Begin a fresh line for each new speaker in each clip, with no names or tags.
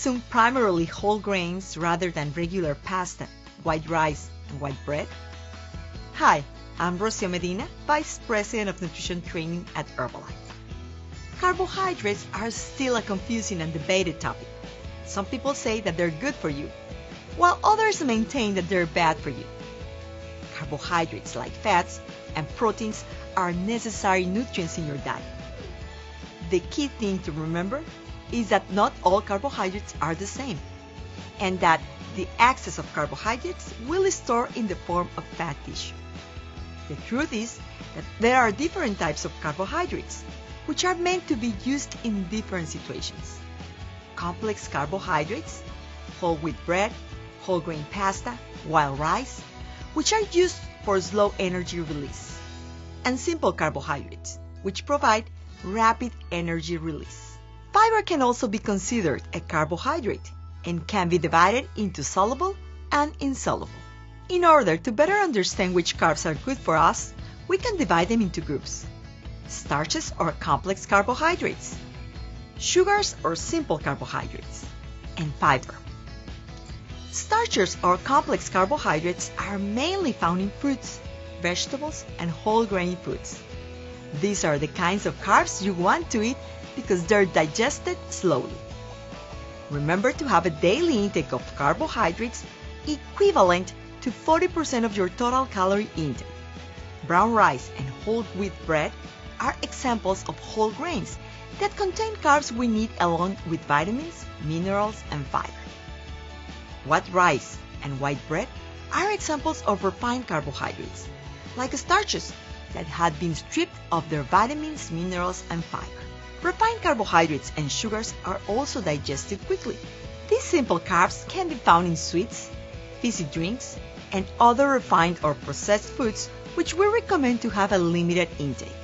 consume primarily whole grains rather than regular pasta, white rice, and white bread? Hi, I'm Rocio Medina, Vice President of Nutrition Training at Herbalife. Carbohydrates are still a confusing and debated topic. Some people say that they're good for you, while others maintain that they're bad for you. Carbohydrates, like fats and proteins, are necessary nutrients in your diet. The key thing to remember is that not all carbohydrates are the same, and that the excess of carbohydrates will store in the form of fat tissue. The truth is that there are different types of carbohydrates, which are meant to be used in different situations. Complex carbohydrates, whole wheat bread, whole grain pasta, wild rice, which are used for slow energy release, and simple carbohydrates, which provide rapid energy release. Fiber can also be considered a carbohydrate and can be divided into soluble and insoluble. In order to better understand which carbs are good for us, we can divide them into groups: starches or complex carbohydrates, sugars or simple carbohydrates, and fiber. Starches or complex carbohydrates are mainly found in fruits, vegetables, and whole grain foods. These are the kinds of carbs you want to eat because they're digested slowly. Remember to have a daily intake of carbohydrates equivalent to 40% of your total calorie intake. Brown rice and whole wheat bread are examples of whole grains that contain carbs we need along with vitamins, minerals, and fiber. White rice and white bread are examples of refined carbohydrates, like starches that had been stripped of their vitamins, minerals, and fiber. Refined carbohydrates and sugars are also digested quickly. These simple carbs can be found in sweets, fizzy drinks, and other refined or processed foods, which we recommend to have a limited intake.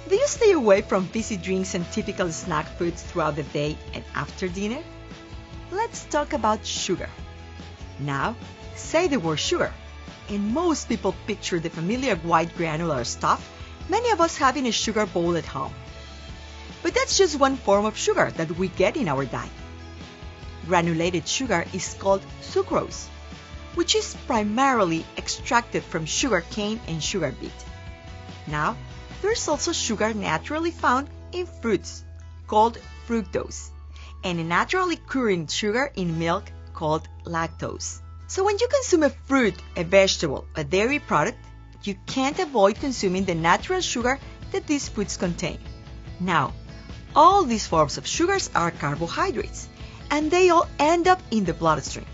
Do you stay away from fizzy drinks and typical snack foods throughout the day and after dinner? Let's talk about sugar. Now, say the word sugar, and most people picture the familiar white granular stuff many of us have in a sugar bowl at home. But that's just one form of sugar that we get in our diet. Granulated sugar is called sucrose, which is primarily extracted from sugar cane and sugar beet. Now, there's also sugar naturally found in fruits, called fructose, and a naturally occurring sugar in milk called lactose. So when you consume a fruit, a vegetable, a dairy product, you can't avoid consuming the natural sugar that these foods contain. Now, all these forms of sugars are carbohydrates, and they all end up in the bloodstream.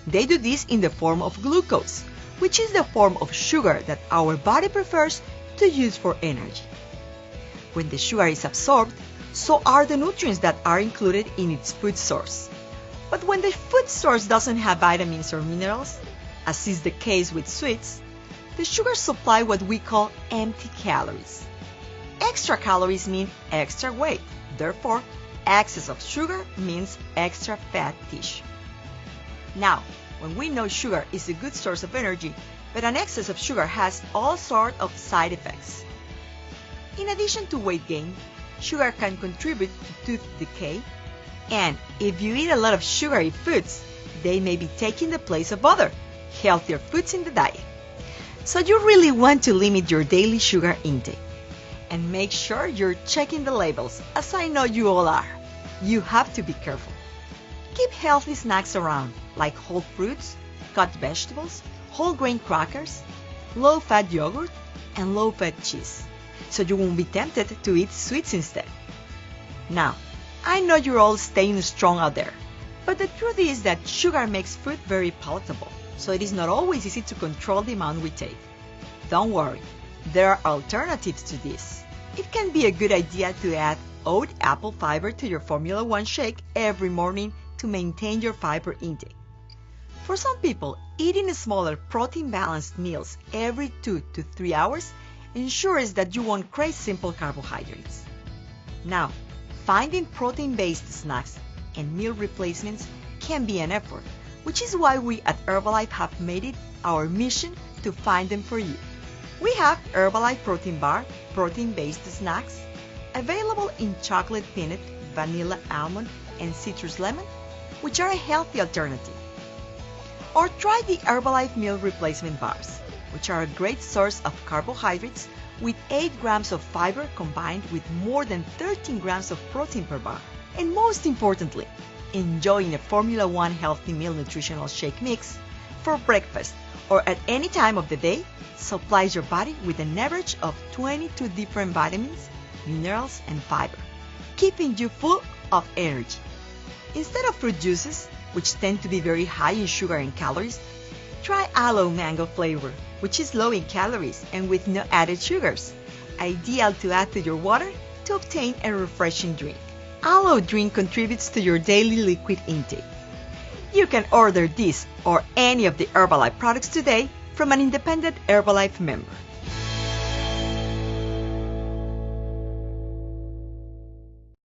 They do this in the form of glucose, which is the form of sugar that our body prefers to use for energy. When the sugar is absorbed, so are the nutrients that are included in its food source. But when the food source doesn't have vitamins or minerals, as is the case with sweets, the sugars supply what we call empty calories. Extra calories mean extra weight. Therefore, excess of sugar means extra fat tissue. Now, when we know sugar is a good source of energy, but an excess of sugar has all sorts of side effects. In addition to weight gain, sugar can contribute to tooth decay, and if you eat a lot of sugary foods, they may be taking the place of other, healthier foods in the diet. So you really want to limit your daily sugar intake. And make sure you're checking the labels, as I know you all are. You have to be careful. Keep healthy snacks around, like whole fruits, cut vegetables, whole grain crackers, low-fat yogurt, and low-fat cheese, so you won't be tempted to eat sweets instead. Now, I know you're all staying strong out there, but the truth is that sugar makes food very palatable, so it is not always easy to control the amount we take. Don't worry, there are alternatives to this. It can be a good idea to add oat apple fiber to your Formula 1 shake every morning to maintain your fiber intake. For some people, eating smaller protein-balanced meals every 2 to 3 hours ensures that you won't crave simple carbohydrates. Now, finding protein-based snacks and meal replacements can be an effort, which is why we at Herbalife have made it our mission to find them for you. We have Herbalife Protein Bar, protein-based snacks, available in chocolate peanut, vanilla almond, and citrus lemon, which are a healthy alternative. Or try the Herbalife meal replacement bars, which are a great source of carbohydrates with 8 grams of fiber combined with more than 13 grams of protein per bar. And most importantly, enjoying a Formula 1 healthy meal nutritional shake mix for breakfast or at any time of the day supplies your body with an average of 22 different vitamins, minerals, and fiber, keeping you full of energy. Instead of fruit juices, which tend to be very high in sugar and calories, try aloe mango flavor, which is low in calories and with no added sugars, ideal to add to your water to obtain a refreshing drink. Aloe drink contributes to your daily liquid intake. You can order this or any of the Herbalife products today from an independent Herbalife member.